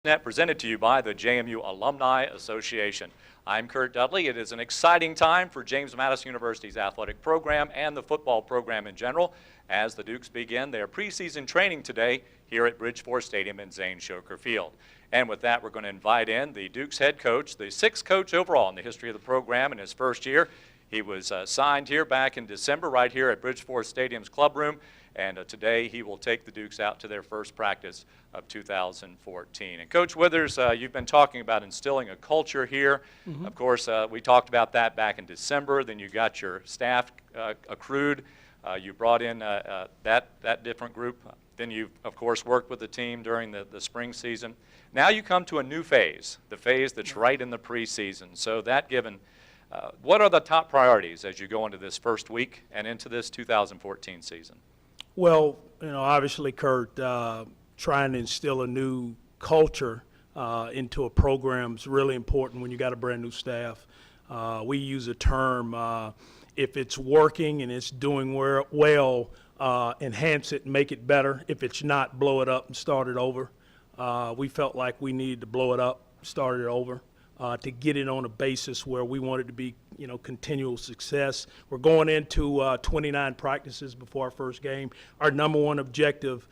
Net presented to you by the JMU Alumni Association. I'm Kurt Dudley. It is an exciting time for James Madison University's athletic program and the football program in general as the Dukes begin their preseason training today here at Bridgeport Stadium in Zane Shoker Field. And with that, we're going to invite in the Dukes head coach, the sixth coach overall in the history of the program in his first year. He was signed here back in December right here at Bridgeport Stadium's club room. And today he will take the Dukes out to their first practice of 2014. And Coach Withers, you've been talking about instilling a culture here. Of course, we talked about that back in December. Then you got your staff accrued. You brought in that different group. Then you, of course, worked with the team during the spring season. Now you come to a new phase, the phase that's right in the preseason. So that given, what are the top priorities as you go into this first week and into this 2014 season? Well, obviously, Kurt, trying to instill a new culture into a program is really important when you got a brand new staff. We use a term, if it's working and it's doing well, enhance it and make it better. If it's not, blow it up and start it over. We felt like we needed to blow it up, start it over. To get it on a basis where we want it to be, continual success. We're going into 29 practices before our first game. Our number one objective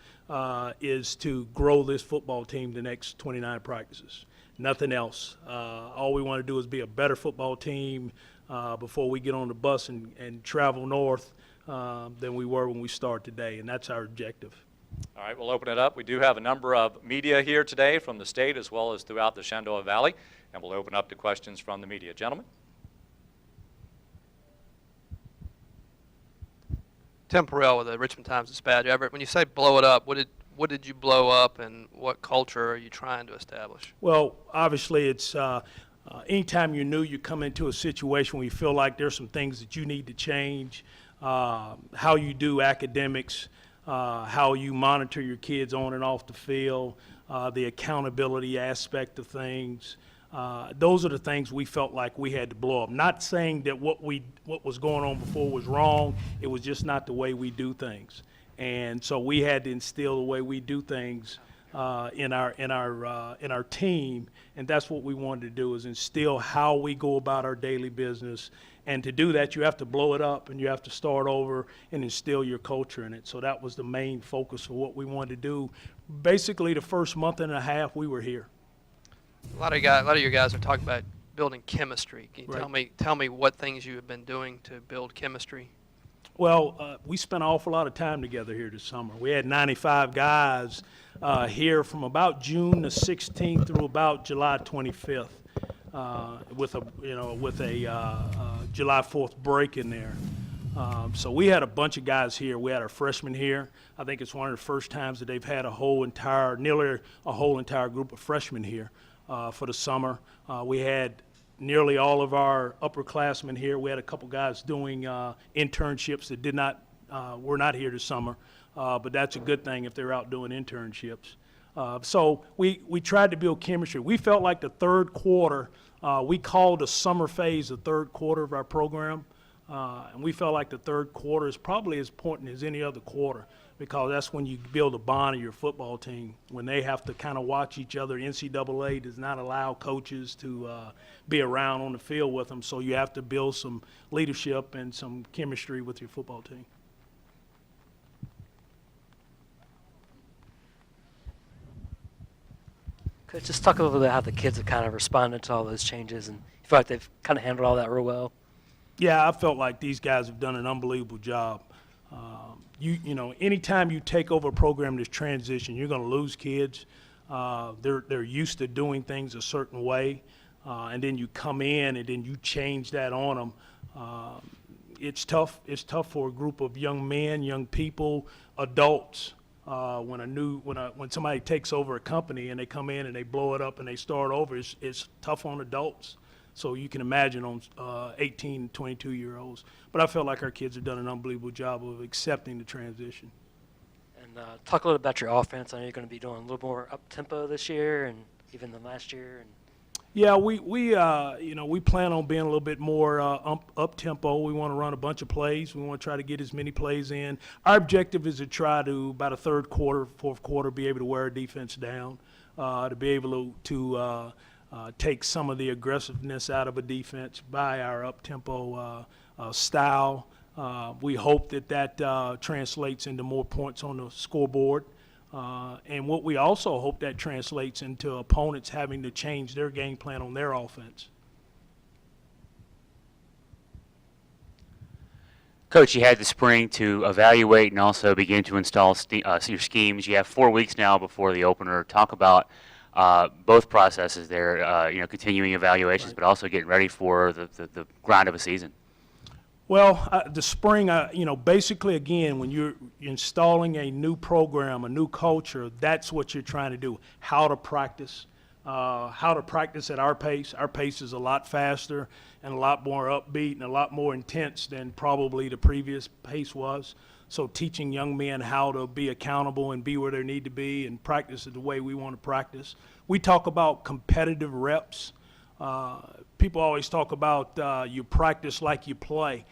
is to grow this football team the next 29 practices. Nothing else. All we want to do is be a better football team before we get on the bus and travel north than we were when we start today, and that's our objective. All right, we'll open it up. We do have a number of media here today from the state as well as throughout the Shenandoah Valley, and we'll open up to questions from the media. Gentlemen. Tim Perrell with the Richmond Times-Dispatch. Everett, when you say blow it up, what did you blow up, and what culture are you trying to establish? Well, obviously it's anytime you're new, you come into a situation where you feel like there's some things that you need to change, how you do academics, how you monitor your kids on and off the field, the accountability aspect of things. Those are the things we felt like we had to blow up. Not saying that what was going on before was wrong. It was just not the way we do things. And so we had to instill the way we do things in our team, and that's what we wanted to do, is instill how we go about our daily business. And to do that, you have to blow it up and you have to start over and instill your culture in it. So that was the main focus of what we wanted to do. Basically, the first month and a half we were here. A lot of your guys are talking about building chemistry. Can you tell me what things you have been doing to build chemistry? Well, we spent an awful lot of time together here this summer. We had 95 guys here from about June the 16th through about July 25th, with a July 4th break in there. So we had a bunch of guys here. We had our freshmen here. I think it's one of the first times that they've had nearly a whole entire group of freshmen here for the summer. We had nearly all of our upperclassmen here. We had a couple guys doing internships that were not here this summer, but that's a good thing if they're out doing internships. So we tried to build chemistry. We felt like the third quarter, we called the summer phase the third quarter of our program, and we felt like the third quarter is probably as important as any other quarter, because that's when you build a bond of your football team, when they have to kind of watch each other. NCAA does not allow coaches to be around on the field with them, so you have to build some leadership and some chemistry with your football team. Could just talk a little bit about how the kids have kind of responded to all those changes, and you feel like they've kind of handled all that real well? Yeah, I felt like these guys have done an unbelievable job. Anytime you take over a program that's transition, you're going to lose kids. They're used to doing things a certain way, and then you come in and then you change that on them. It's tough. It's tough for a group of young men, young people, adults. When somebody takes over a company and they come in and they blow it up and they start over, it's tough on adults. So you can imagine on 18, 22-year-olds. But I felt like our kids have done an unbelievable job of accepting the transition. And talk a little about your offense. I know you're going to be doing a little more up-tempo this year and even than last year. Yeah, we plan on being a little bit more up-tempo. We want to run a bunch of plays. We want to try to get as many plays in. Our objective is to try to, about a third quarter, fourth quarter, be able to wear our defense down. to be able to take some of the aggressiveness out of a defense by our up-tempo style. We hope that translates into more points on the scoreboard. And what we also hope that translates into opponents having to change their game plan on their offense. Coach, you had the spring to evaluate and also begin to install your schemes. You have 4 weeks now before the opener. Talk about both processes there, continuing evaluations, but also getting ready for the grind of a season. Well, the spring, basically, again, when you're installing a new program, a new culture, that's what you're trying to do. How to practice at our pace. Our pace is a lot faster and a lot more upbeat and a lot more intense than probably the previous pace was. So teaching young men how to be accountable and be where they need to be and practice it the way we want to practice. We talk about competitive reps. People always talk about you practice like you play,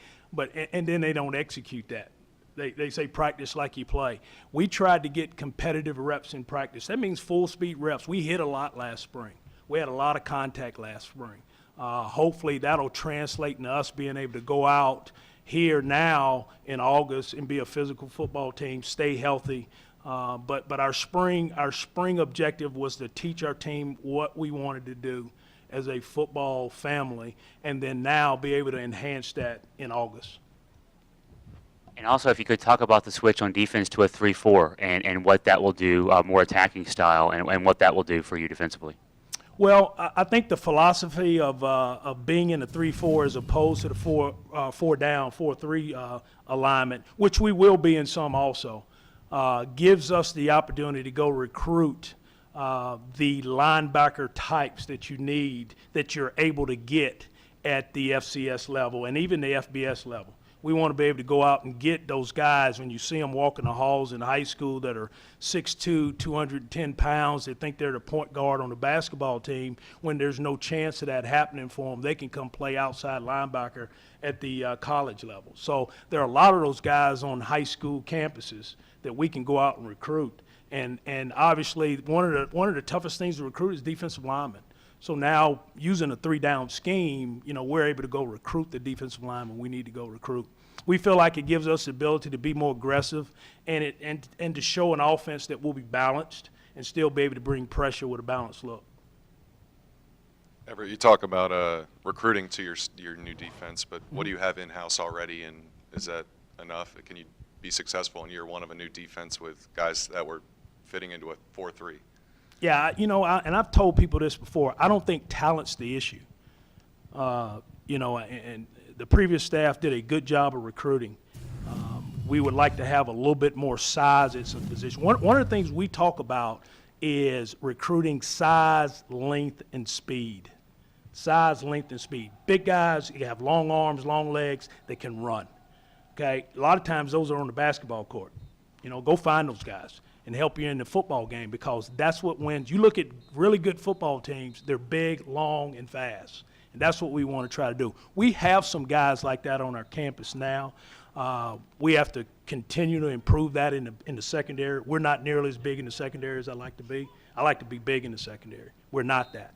and then they don't execute that. They say practice like you play. We tried to get competitive reps in practice. That means full speed reps. We hit a lot last spring. We had a lot of contact last spring. Hopefully that'll translate into us being able to go out here now in August and be a physical football team, stay healthy. But our spring objective was to teach our team what we wanted to do as a football family, and then now be able to enhance that in August. And also, if you could talk about the switch on defense to a 3-4 and what that will do, more attacking style, and what that will do for you defensively. Well, I think the philosophy of being in a 3-4 as opposed to the 4-down, 4-3 alignment, which we will be in some also, gives us the opportunity to go recruit the linebacker types that you need, that you're able to get at the FCS level and even the FBS level. We want to be able to go out and get those guys when you see them walking the halls in high school that are 6'2", 210 pounds. They think they're the point guard on the basketball team. When there's no chance of that happening for them, they can come play outside linebacker at the college level. So there are a lot of those guys on high school campuses that we can go out and recruit. And obviously one of the toughest things to recruit is defensive linemen. So now using a 3-down scheme, we're able to go recruit the defensive linemen we need to go recruit. We feel like it gives us the ability to be more aggressive and to show an offense that will be balanced and still be able to bring pressure with a balanced look. Everett, you talk about recruiting to your new defense, but what do you have in-house already, and is that enough? Can you be successful in year one of a new defense with guys that were fitting into a 4-3? Yeah, and I've told people this before. I don't think talent's the issue. And the previous staff did a good job of recruiting. We would like to have a little bit more size at some positions. One of the things we talk about is recruiting size, length, and speed. Size, length, and speed. Big guys, you have long arms, long legs, they can run. Okay, a lot of times those are on the basketball court. Go find those guys and help you in the football game, because that's what wins. You look at really good football teams, they're big, long, and fast. And that's what we want to try to do. We have some guys like that on our campus now. We have to continue to improve that in the secondary. We're not nearly as big in the secondary as I like to be. I like to be big in the secondary. We're not that.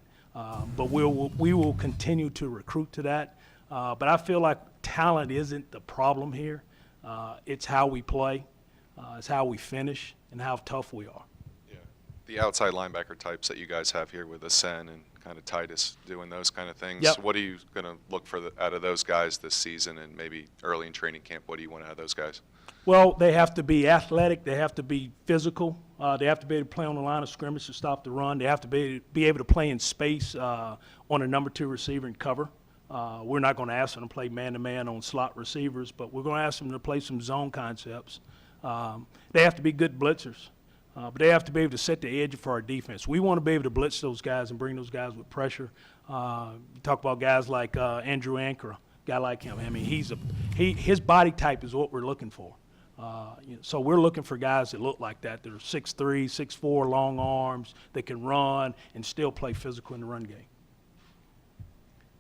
But we will continue to recruit to that. But I feel like talent isn't the problem here. It's how we play. It's how we finish and how tough we are. Yeah, the outside linebacker types that you guys have here with Asen and kind of Titus doing those kind of things. Yep. What are you going to look for out of those guys this season, and maybe early in training camp? What do you want out of those guys? Well, they have to be athletic. They have to be physical. They have to be able to play on the line of scrimmage to stop the run. They have to be able to play in space on a number 2 receiver and cover. We're not going to ask them to play man-to-man on slot receivers, but we're going to ask them to play some zone concepts. They have to be good blitzers, but they have to be able to set the edge for our defense. We want to be able to blitz those guys and bring those guys with pressure. You talk about guys like Andrew Ankara, guy like him. I mean, his body type is what we're looking for. So we're looking for guys that look like that. They're 6'3", 6'4", long arms, that can run and still play physical in the run game.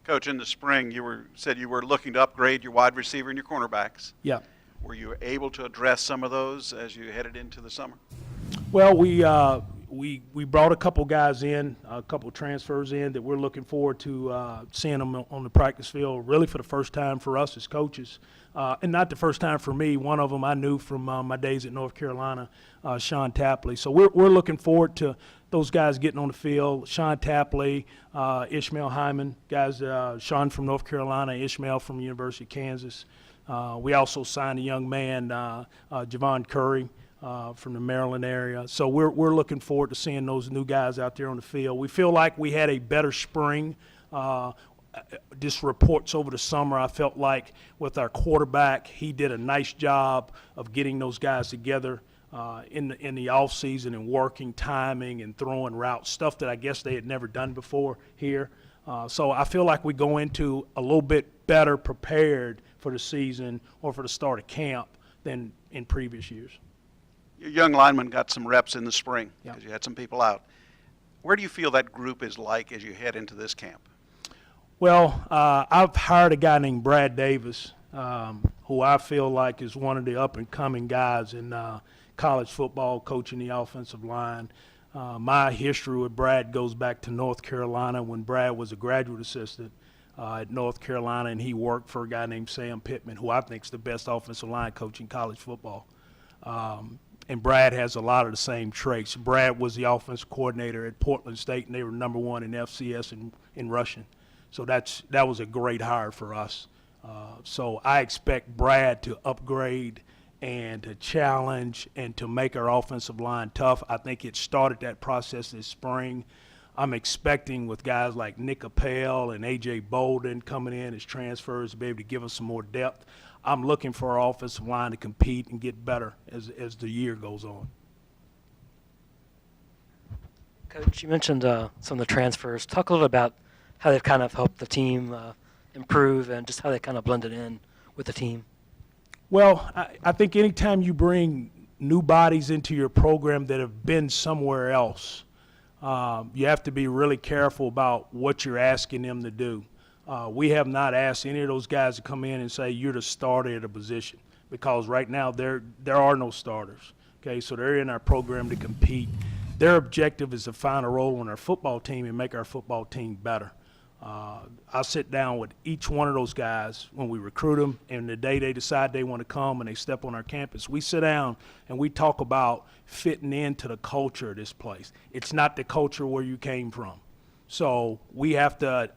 Coach, in the spring, said you were looking to upgrade your wide receiver and your cornerbacks. Yeah. Were you able to address some of those as you headed into the summer? Well, we brought a couple guys in, a couple transfers in that we're looking forward to seeing them on the practice field really for the first time for us as coaches. And not the first time for me. One of them I knew from my days at North Carolina, Sean Tapley. So we're looking forward to those guys getting on the field. Sean Tapley, Ishmael Hyman, guys, Sean from North Carolina, Ishmael from the University of Kansas. We also signed a young man, Javon Curry, from the Maryland area. So we're looking forward to seeing those new guys out there on the field. We feel like we had a better spring. Just reports over the summer, I felt like with our quarterback, he did a nice job of getting those guys together in the off season and working timing and throwing routes, stuff that I guess they had never done before here. So I feel like we go into a little bit better prepared for the season or for the start of camp than in previous years. Your young linemen got some reps in the spring Yeah. because you had some people out. Where do you feel that group is like as you head into this camp? Well, I've hired a guy named Brad Davis, who I feel like is one of the up-and-coming guys in college football, coaching the offensive line. My history with Brad goes back to North Carolina when Brad was a graduate assistant at North Carolina, and he worked for a guy named Sam Pittman, who I think is the best offensive line coach in college football. And Brad has a lot of the same traits. Brad was the offensive coordinator at Portland State, and they were #1 in FCS in rushing. So that was a great hire for us. So I expect Brad to upgrade and to challenge and to make our offensive line tough. I think it started that process this spring. I'm expecting with guys like Nick Appel and A.J. Bolden coming in as transfers to be able to give us some more depth. I'm looking for our offensive line to compete and get better as the year goes on. Coach, you mentioned some of the transfers. Talk a little about how they've kind of helped the team improve and just how they kind of blended in with the team. Well, I think anytime you bring new bodies into your program that have been somewhere else, you have to be really careful about what you're asking them to do. We have not asked any of those guys to come in and say, you're the starter at a position, because right now there are no starters. Okay, so they're in our program to compete. Their objective is to find a role on our football team and make our football team better. I sit down with each one of those guys when we recruit them, and the day they decide they want to come and they step on our campus, we sit down and we talk about fitting into the culture of this place. It's not the culture where you came from. So we have to,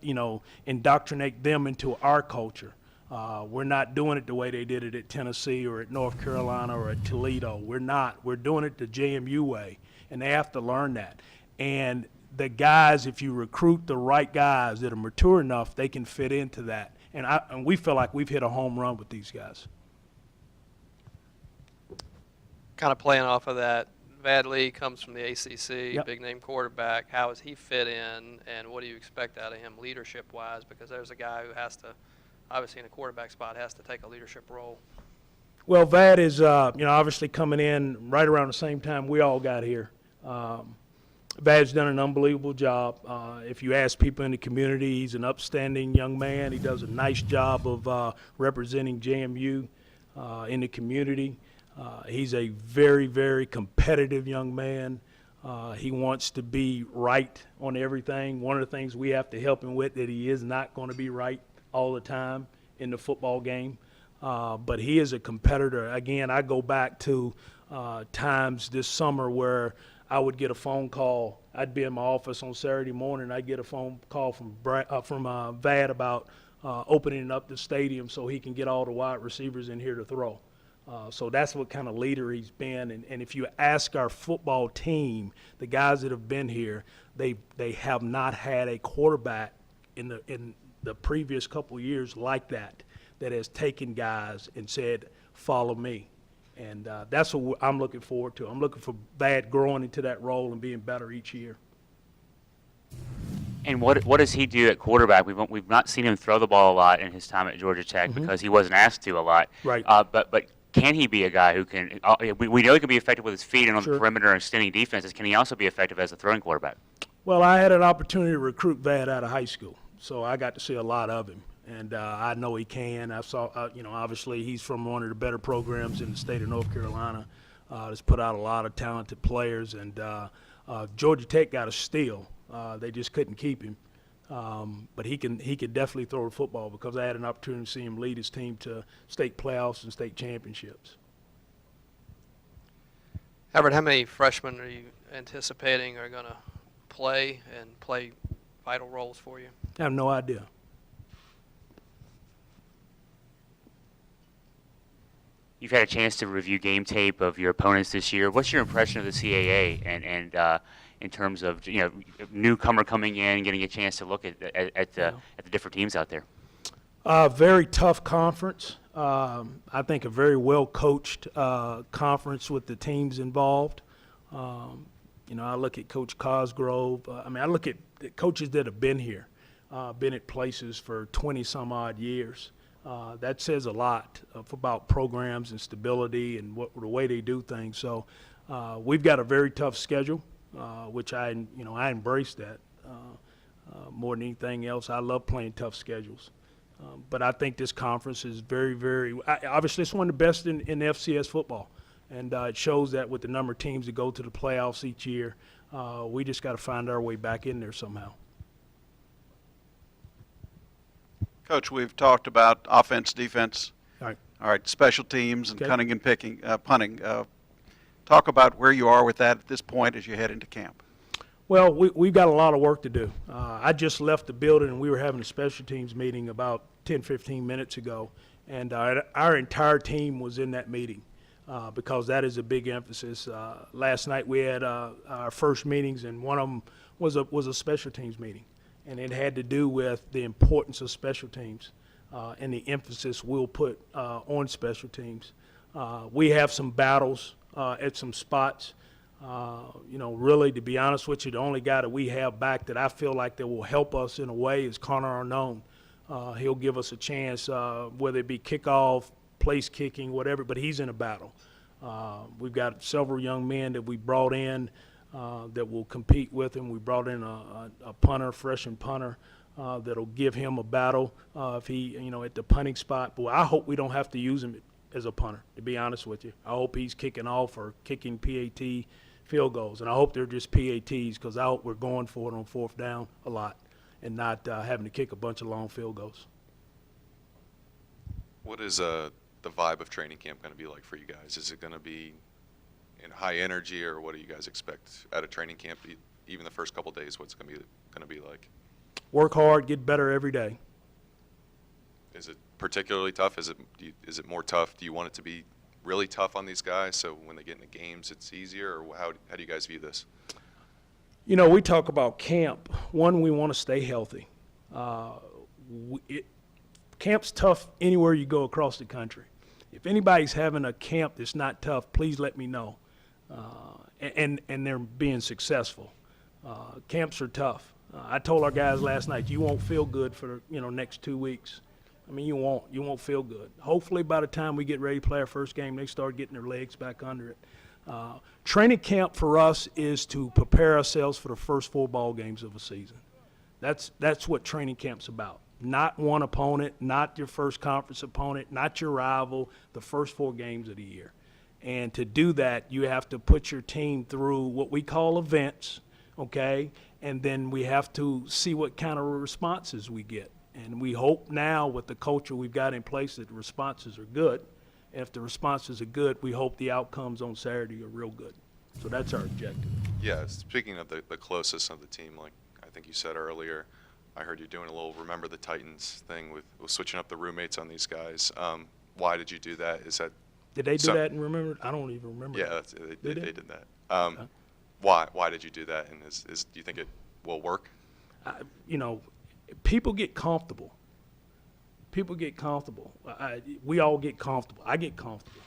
indoctrinate them into our culture. We're not doing it the way they did it at Tennessee or at North Carolina or at Toledo. We're not. We're doing it the JMU way, and they have to learn that. And the guys, if you recruit the right guys that are mature enough, they can fit into that. And we feel like we've hit a home run with these guys. Kind of playing off of that, Vad Lee comes from the ACC, Yep. big name quarterback. How does he fit in, and what do you expect out of him leadership-wise? Because there's a guy who has to, obviously in a quarterback spot, has to take a leadership role. Well, Vad is, obviously coming in right around the same time we all got here. Vad's done an unbelievable job. If you ask people in the community, he's an upstanding young man. He does a nice job of representing JMU in the community. He's a very, very competitive young man. He wants to be right on everything. One of the things we have to help him with that he is not going to be right all the time in the football game. But he is a competitor. Again, I go back to times this summer where I would get a phone call. I'd be in my office on Saturday morning. I'd get a phone call from Vad about opening up the stadium so he can get all the wide receivers in here to throw. So that's what kind of leader he's been. And if you ask our football team, the guys that have been here, they have not had a quarterback in the previous couple of years like that has taken guys and said, follow me. And that's what I'm looking forward to. I'm looking for Vad growing into that role and being better each year. And what does he do at quarterback? We've not seen him throw the ball a lot in his time at Georgia Tech because he wasn't asked to a lot. Right. But can he be a guy who can? We know he can be effective with his feet and on Sure. the perimeter and extending defenses. Can he also be effective as a throwing quarterback? Well, I had an opportunity to recruit Vad out of high school, so I got to see a lot of him. And I know he can. I saw, obviously he's from one of the better programs in the state of North Carolina. That's put out a lot of talented players, and Georgia Tech got a steal. They just couldn't keep him. But he can definitely throw the football because I had an opportunity to see him lead his team to state playoffs and state championships. Everett, how many freshmen are you anticipating are going to play vital roles for you? I have no idea. You've had a chance to review game tape of your opponents this year. What's your impression of the CAA and in terms of newcomer coming in, getting a chance to look at the different teams out there? Very tough conference. I think a very well coached conference with the teams involved. I look at Coach Cosgrove. I look at the coaches that have been here, been at places for 20 some odd years. That says a lot about programs and stability and the way they do things. So we've got a very tough schedule, which I embrace that more than anything else. I love playing tough schedules. But I think this conference is very, very obviously it's one of the best in FCS football. And it shows that with the number of teams that go to the playoffs each year. We just got to find our way back in there somehow. Coach, we've talked about offense, defense, All all right, special teams and Okay. cunning and punting. Talk about where you are with that at this point as you head into camp. Well, we've got a lot of work to do. I just left the building, and we were having a special teams meeting about 10, 15 minutes ago, and our entire team was in that meeting because that is a big emphasis. Last night we had our first meetings, and one of them was a special teams meeting, and it had to do with the importance of special teams and the emphasis we'll put on special teams. We have some battles at some spots. Really, to be honest with you, the only guy that we have back that I feel like that will help us in a way is Connor Arnone. He'll give us a chance, whether it be kickoff, place kicking, whatever, but he's in a battle. We've got several young men that we brought in that will compete with him. We brought in a punter, freshman punter, that'll give him a battle if he, at the punting spot. But I hope we don't have to use him as a punter, to be honest with you. I hope he's kicking off or kicking PAT field goals, and I hope they're just PATs because I hope we're going for it on fourth down a lot and not having to kick a bunch of long field goals. What is the vibe of training camp going to be like for you guys? Is it going to be in high energy, or what do you guys expect at a training camp? Even the first couple days, what's going to be like? Work hard, get better every day. Is it particularly tough? Is it more tough? Do you want it to be really tough on these guys so when they get into games it's easier, or how do you guys view this? We talk about camp. One, we want to stay healthy. Camp's tough anywhere you go across the country. If anybody's having a camp that's not tough, please let me know. And they're being successful. Camps are tough. I told our guys last night, you won't feel good for next 2 weeks. You won't feel good. Hopefully by the time we get ready to play our first game, they start getting their legs back under it. Training camp for us is to prepare ourselves for the first 4 ball games of a season. That's what training camp's about. Not one opponent, not your first conference opponent, not your rival, the first 4 games of the year. And to do that, you have to put your team through what we call events, okay? And then we have to see what kind of responses we get. And we hope now with the culture we've got in place that the responses are good. And if the responses are good, we hope the outcomes on Saturday are real good. So that's our objective. Yeah, speaking of the closest of the team, like I think you said earlier, I heard you doing a little Remember the Titans thing with switching up the roommates on these guys. Why did you do that? Is that Did they do that and remember? I don't even remember. Yeah, that. they did that. Why did you do that? And do you think it will work? People get comfortable. We all get comfortable. I get comfortable.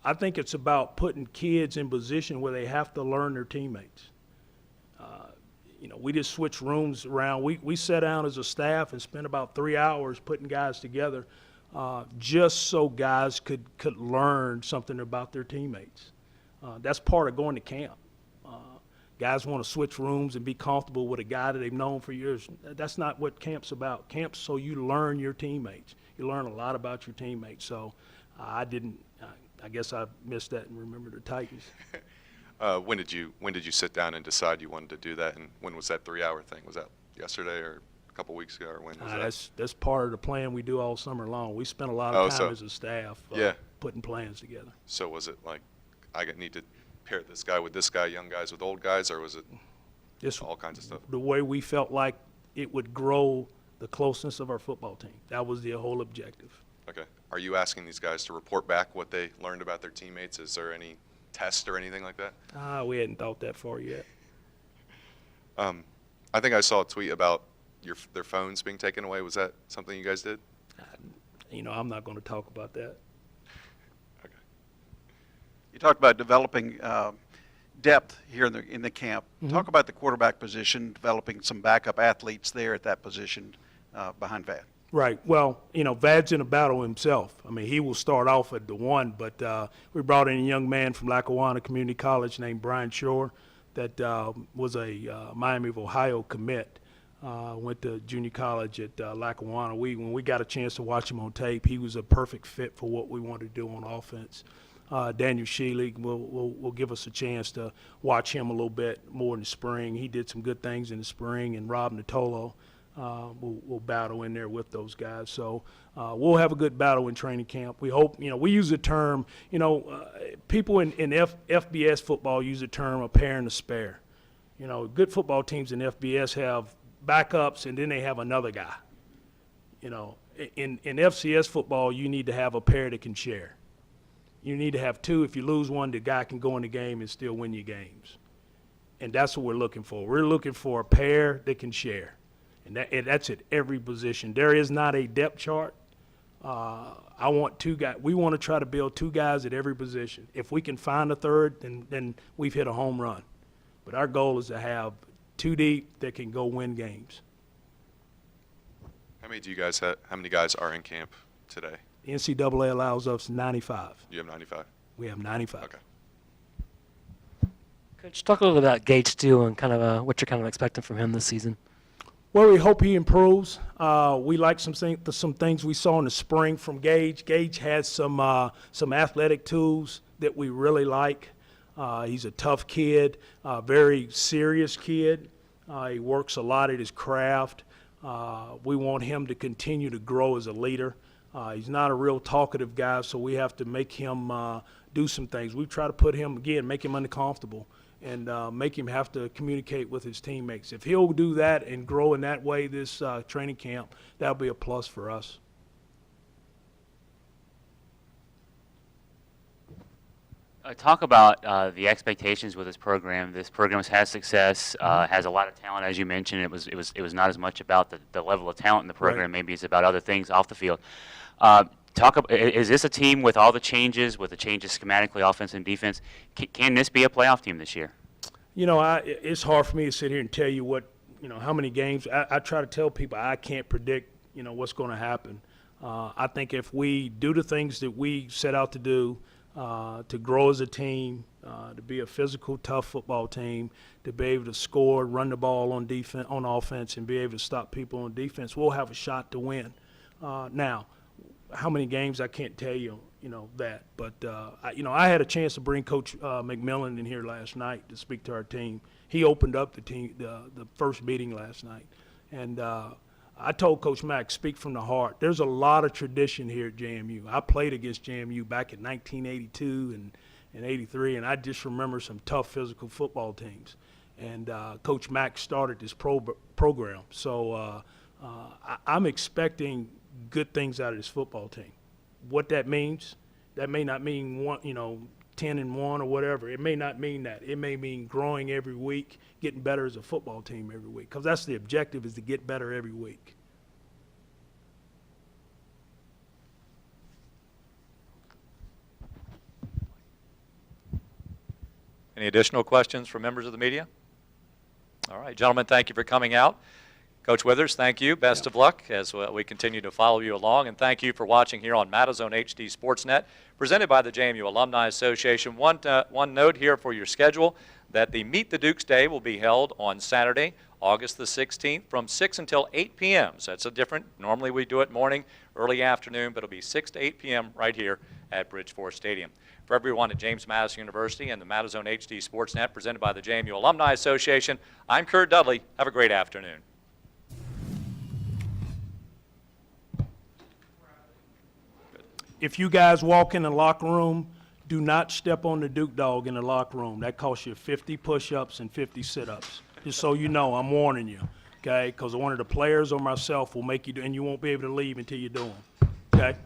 I think it's about putting kids in position where they have to learn their teammates. We just switch rooms around. We sat down as a staff and spent about 3 hours putting guys together just so guys could learn something about their teammates. That's part of going to camp. Guys want to switch rooms and be comfortable with a guy that they've known for years. That's not what camp's about. Camp's so you learn your teammates. You learn a lot about your teammates. So I guess I missed that and remember the Titans. When did you sit down and decide you wanted to do that, and when was that 3-hour thing? Was that yesterday or a couple weeks ago, or when was that? That's part of the plan we do all summer long. We spend a lot Oh, of time so- as a staff Yeah. putting plans together. So was it like, need to pair this guy with this guy, young guys with old guys, or was it Just all kinds of stuff? the way we felt like it would grow the closeness of our football team. That was the whole objective. Okay. Are you asking these guys to report back what they learned about their teammates? Is there any test or anything like that? We hadn't thought that far yet. I think I saw a tweet about their phones being taken away. Was that something you guys did? I'm not going to talk about that. Okay. You talked about developing depth here in the camp. Mm-hmm. Talk about the quarterback position, developing some backup athletes there at that position behind Vad. Right. Well, Vad's in a battle himself. I mean, he will start off at the one, but we brought in a young man from Lackawanna Community College named Brian Shore that was a Miami of Ohio commit. Went to junior college at Lackawanna. When we got a chance to watch him on tape, he was a perfect fit for what we wanted to do on offense. Daniel Shealy will give us a chance to watch him a little bit more in the spring. He did some good things in the spring, and Rob Natolo will battle in there with those guys. So we'll have a good battle in training camp. We hope, we use the term, people in FBS football use the term a pair and a spare. Good football teams in FBS have backups, and then they have another guy. In FCS football, you need to have a pair that can share. You need to have two. If you lose one, the guy can go in the game and still win your games. And that's what we're looking for. We're looking for a pair that can share. And that's at every position. There is not a depth chart. I want two guys. We want to try to build two guys at every position. If we can find a third, then we've hit a home run. But our goal is to have two deep that can go win games. How many guys are in camp today? The NCAA allows us 95. You have 95? We have 95. Okay. Coach, talk a little bit about Gage Steele and kind of what you're kind of expecting from him this season. Well, we hope he improves. We like some things we saw in the spring from Gage. Gage has some athletic tools that we really like. He's a tough kid, very serious kid. He works a lot at his craft. We want him to continue to grow as a leader. He's not a real talkative guy, so we have to make him do some things. We try to put him, again, make him uncomfortable and make him have to communicate with his teammates. If he'll do that and grow in that way this training camp, that'll be a plus for us. Talk about the expectations with this program. This program has had success, has a lot of talent, as you mentioned. It was not as much about the level of talent in the program. Right. Maybe it's about other things off the field. Is this a team with all the changes schematically, offense and defense? Can this be a playoff team this year? It's hard for me to sit here and tell you how many games. I try to tell people I can't predict, what's going to happen. I think if we do the things that we set out to do, to grow as a team, to be a physical, tough football team, to be able to score, run the ball on defense, on offense, and be able to stop people on defense, we'll have a shot to win. Now, how many games I can't tell you, that. But I had a chance to bring Coach McMillan in here last night to speak to our team. He opened up the first meeting last night, and I told Coach Mack, speak from the heart. There's a lot of tradition here at JMU. I played against JMU back in 1982 and 83, and I just remember some tough physical football teams. And Coach Mack started this program. So I'm expecting good things out of this football team. What that means, that may not mean 10-1 or whatever. It may not mean that. It may mean growing every week, getting better as a football team every week, because that's the objective, is to get better every week. Any additional questions from members of the media? All right, gentlemen, thank you for coming out. Coach Withers, thank you. Best of luck as we continue to follow you along. And thank you for watching here on Matazone HD Sportsnet, presented by the JMU Alumni Association. One note here for your schedule, that the Meet the Dukes Day will be held on Saturday, August the 16th, from 6 until 8 p.m. So that's a different. Normally we do it morning, early afternoon, but it'll be 6 to 8 p.m. right here at Bridgeforth Stadium. For everyone at James Madison University and the Madison HD Sportsnet presented by the JMU Alumni Association, I'm Kurt Dudley. Have a great afternoon. If you guys walk in the locker room, do not step on the Duke dog in the locker room. That costs you 50 push-ups and 50 sit-ups. Just so you know, I'm warning you, okay? Because one of the players or myself will make you do, and you won't be able to leave until you do them, okay?